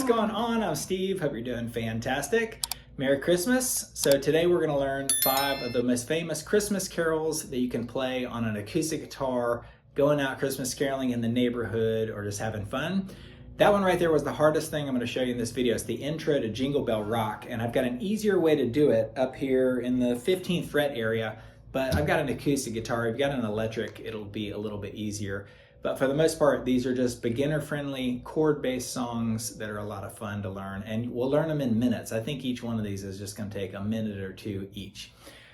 what's going on? I'm Steve. Hope you're doing fantastic. Merry Christmas. So today we're going to learn 5 of the most famous Christmas carols that you can play on an acoustic guitar, going out Christmas caroling in the neighborhood or just having fun. That one right there was the hardest thing I'm going to show you in this video. It's the intro to Jingle Bell Rock, and I've got an easier way to do it up here in the 15th fret area, but I've got an acoustic guitar. If you've got an electric, it'll be a little bit easier. But for the most part, these are just beginner-friendly, chord-based songs that are a lot of fun to learn, and we'll learn them in minutes. I think each one of these is just going to take a minute or two each.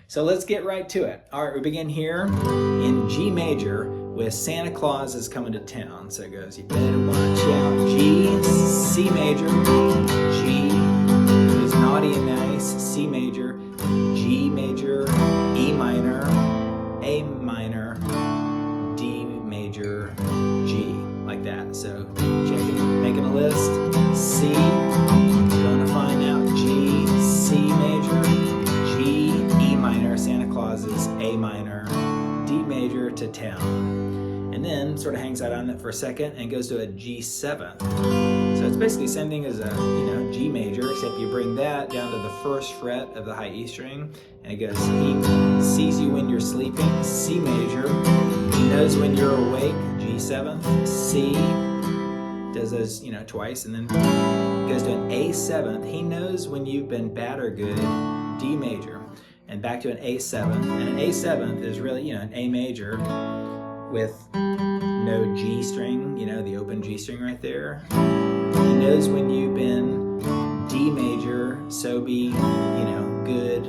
So let's get right to it. All right, we begin here in G major with Santa Claus is Coming to Town. So it goes, you better watch out, G, C major, G, is naughty and nice, C major, G major, E minor, A minor, D major, G, like that. So checking, making a list, C, going to find out G, C major, G, E minor, Santa Claus is A minor, D major to town. And then sort of hangs out on that for a second and goes to a G7. So it's basically the same thing as a G major, except you bring that down to the 1st fret of the high E string, and it goes, he sees you when you're sleeping, C major, he knows when you're awake, G7, C, does those twice, and then goes to an A7, he knows when you've been bad or good, D major, and back to an A7, and an A7 is really an A major with no G string, the open G string right there. He knows when you've been D major, so be, good,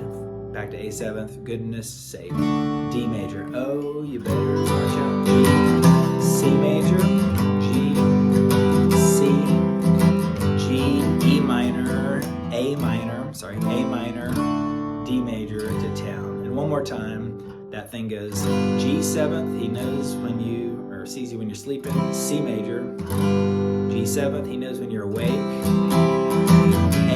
back to A7, goodness sake, D major, oh, you better watch out, G, C major, G, C, G, E minor, A minor, D major to town. And one more time, that thing goes G7, he knows when sees you when you're sleeping, C major, G7, he knows when you're awake,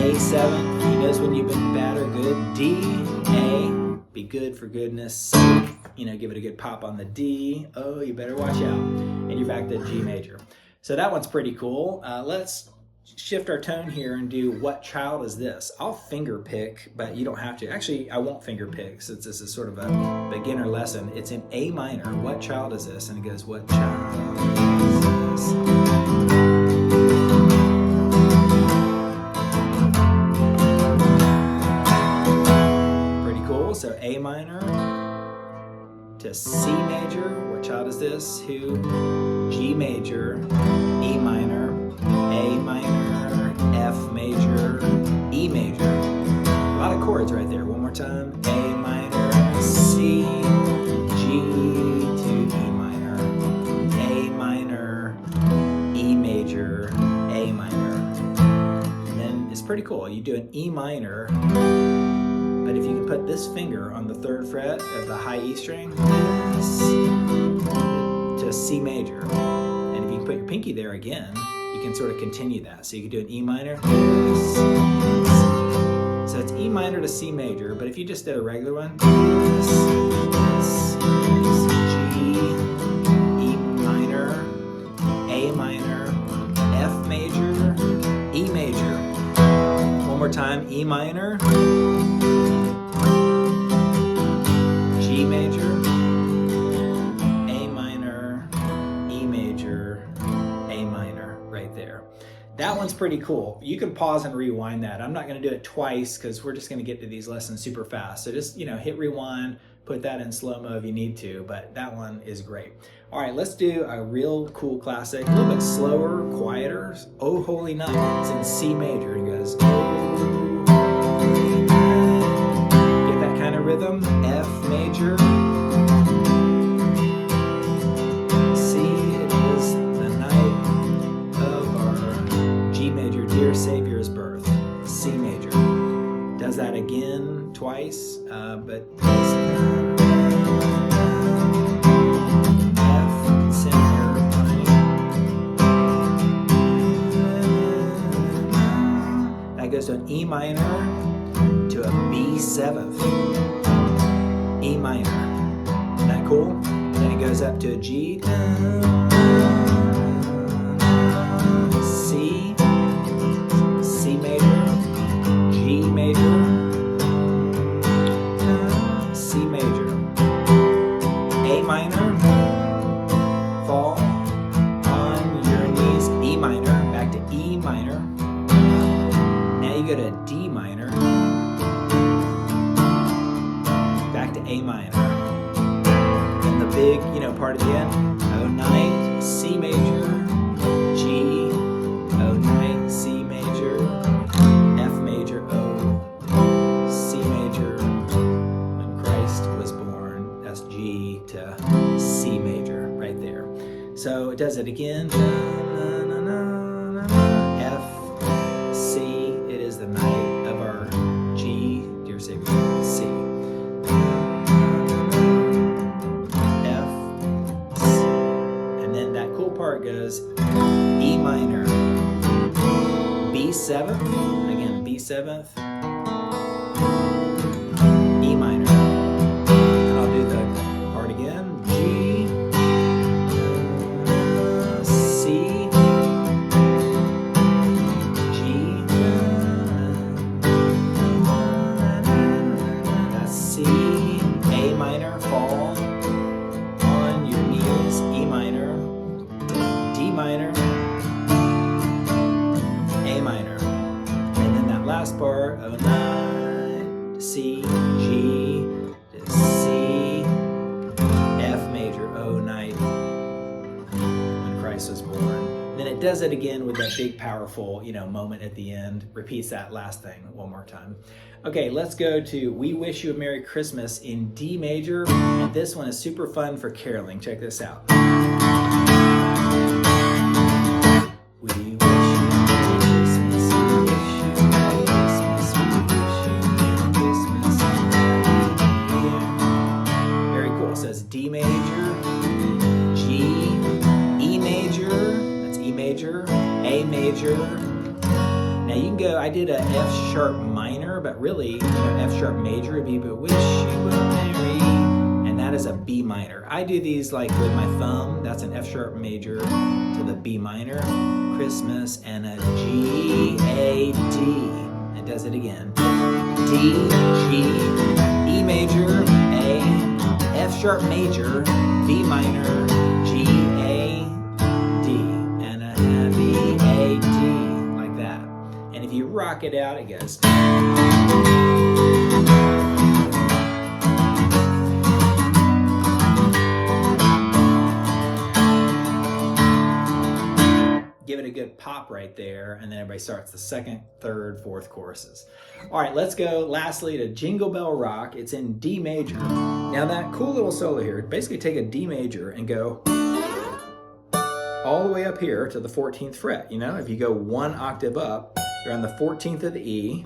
A7, he knows when you've been bad or good, D, A, be good for goodness sake, give it a good pop on the D, oh, you better watch out, and you're back to G major. So that one's pretty cool. Let's shift our tone here and do What Child Is This? I'll finger pick, but you don't have to. Actually, I won't finger pick since this is sort of a beginner lesson. It's in A minor. What child is this? And it goes, what child is this? Pretty cool. So A minor to C major. What child is this? Who? G major, E minor, A minor, F major, E major. A lot of chords right there. One more time. A minor, C, G to E minor, A minor, E major, A minor. And then it's pretty cool. You do an E minor, but if you can put this finger on the 3rd fret of the high E string, to C major. And if you can put your pinky there again, you can sort of continue that. So you can do an E minor. So it's E minor to C major, but if you just did a regular one, G, E minor, A minor, F major, E major. One more time, E minor, G major, that one's pretty cool. You can pause and rewind that. I'm not going to do it twice because we're just going to get to these lessons super fast. So just, hit rewind, put that in slow-mo if you need to, but that one is great. All right, let's do a real cool classic, a little bit slower, quieter. Oh Holy Night. It's in C major. It goes, oh, get that kind of rhythm. F major. Dear Savior's birth, C major. Does that again twice, but F, center, that goes to an E minor to a B7th, E minor. Isn't that cool? Then it goes up to a G, C, A minor. And the big, part at the end, O night, C major, G, O night, C major, F major, O, C major. When Christ was born, that's G to C major right there. So it does it again. F, C, it is the night of our G, dear Savior, C. F, C. And then that cool part goes E minor, B7th, again B7th, E minor. And I'll do the part again, G, C, G, that's C, A minor, fall on your knees, E minor, D minor, A minor, and then that last part, O nine, C, G, C, F major, O night, when Christ was born. Then it does it again with that big powerful, moment at the end. Repeats that last thing one more time. Okay, let's go to We Wish You a Merry Christmas in D major. And this one is super fun for caroling. Check this out. We wish you a Merry Christmas. We wish you a Merry Christmas. We wish you a Merry Christmas and Happy New Year. Very cool. It says D major, G, E major, that's E major, A major. Now you can go, I did a F sharp minor, but really, F sharp major would be, but wish you a merry, and that is a B minor. I do these like with my thumb, that's an F sharp major to the B minor, Christmas, and a G, A, D. It does it again. D, G, E major, A, F sharp major, B minor, G, A, D, and a heavy A, D. And if you rock it out, it goes. Give it a good pop right there, and then everybody starts the second, third, fourth choruses. All right, let's go lastly to Jingle Bell Rock. It's in D major. Now that cool little solo here, basically take a D major and go all the way up here to the 14th fret. If you go one octave up, you're on the 14th of the E,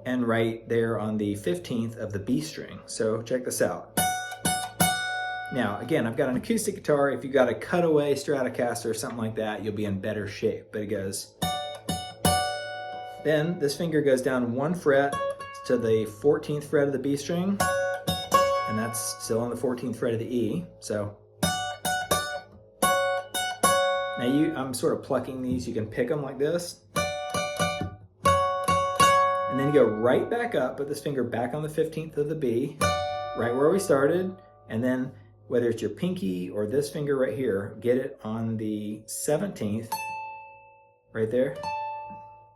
and right there on the 15th of the B string. So check this out. Now, again, I've got an acoustic guitar. If you got a cutaway Stratocaster or something like that, you'll be in better shape. But it goes. Then this finger goes down one fret to the 14th fret of the B string, and that's still on the 14th fret of the E. So now I'm sort of plucking these. You can pick them like this. And then you go right back up, put this finger back on the 15th of the B, right where we started, and then whether it's your pinky or this finger right here, get it on the 17th, right there.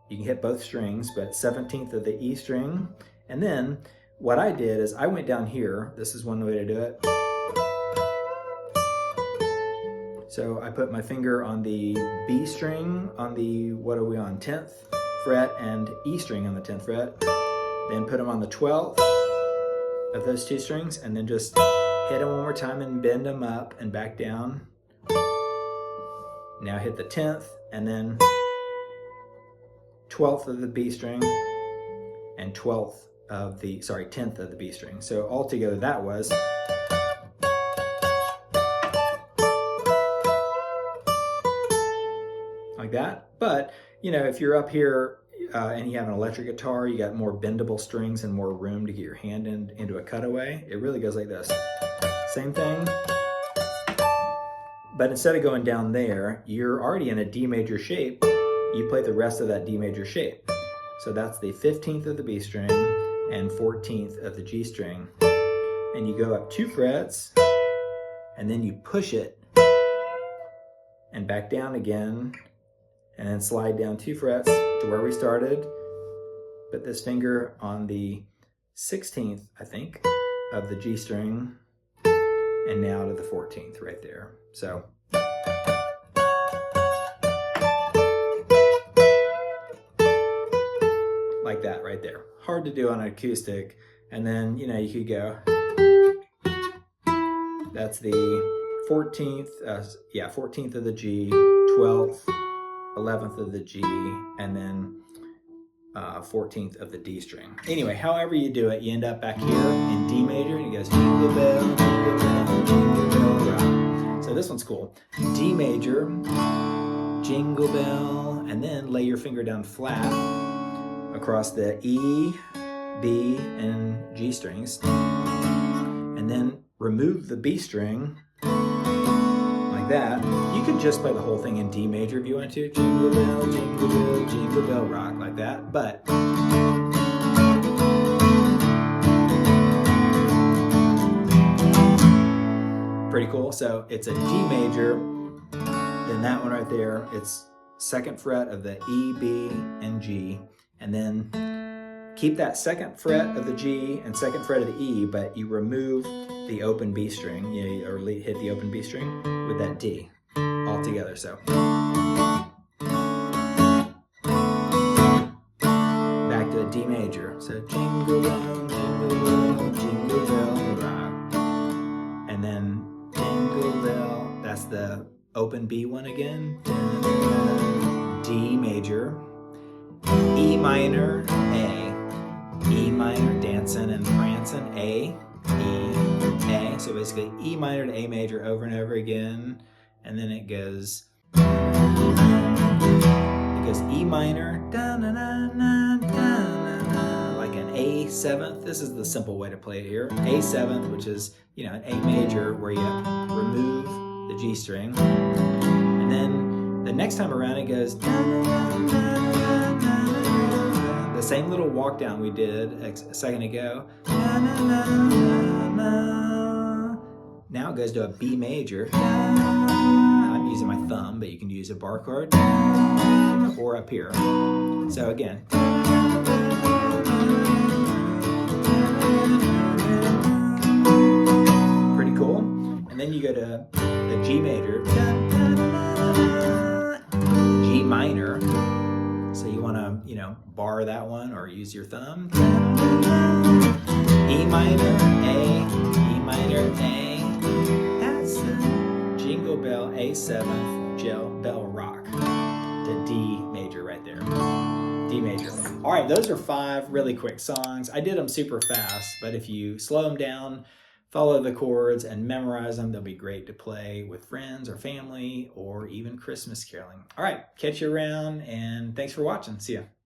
You can hit both strings, but 17th of the E string. And then what I did is I went down here. This is one way to do it. So I put my finger on the B string on the, what are we on, 10th fret, and E string on the 10th fret. Then put them on the 12th of those two strings, and then just hit them one more time and bend them up and back down. Now hit the 10th, and then 12th of the B string, and 10th of the B string. So altogether that was like that. But if you're up here and you have an electric guitar, you got more bendable strings and more room to get your hand into a cutaway. It really goes like this. Same thing. But instead of going down there, you're already in a D major shape. You play the rest of that D major shape. So that's the 15th of the B string and 14th of the G string. And you go up 2 frets, and then you push it and back down again, and then slide down 2 frets to where we started. Put this finger on the 16th, I think, of the G string, and now to the 14th right there. So like that right there. Hard to do on an acoustic. And then, you know, you could go, that's the 14th, 14th of the G, 12th, 11th of the G, and then 14th of the D string. Anyway, however you do it, you end up back here in D major, and it goes jingle bell, jingle bell, jingle bell rock. So this one's cool. D major, jingle bell, and then lay your finger down flat across the E, B, and G strings, and then remove the B string like that. You could just play the whole thing in D major if you want to. Jingle bell, jingle bell, jingle bell rock, like that. But pretty cool. So it's a D major, then that one right there, it's 2nd fret of the E, B, and G, and then keep that 2nd fret of the G and 2nd fret of the E, but you remove the open B string, you know, or hit the open B string with that D all together. So back to a D major. So jingle bell, jingle bell rock, and then jingle bell. That's the open B one again. D major, E minor, A. E minor, dancing and prancing, A, E, A. So basically E minor to A major over and over again. And then it goes E minor, like an A 7th. This is the simple way to play it here. A 7th, which is, you know, an A major where you remove the G string. And then the next time around it goes the same little walk down we did a second ago. Now it goes to a B major. I'm using my thumb, but you can use a bar chord or up here. So again. Pretty cool. And then you go to the G major, G minor. So you want to, you know, bar that one or use your thumb. E minor, A, E minor, A. That's the jingle bell, A 7th, bell rock to D major right there. D major. All right, those are 5 really quick songs. I did them super fast, but if you slow them down, follow the chords, and memorize them, they'll be great to play with friends or family or even Christmas caroling. All right, catch you around, and thanks for watching. See ya.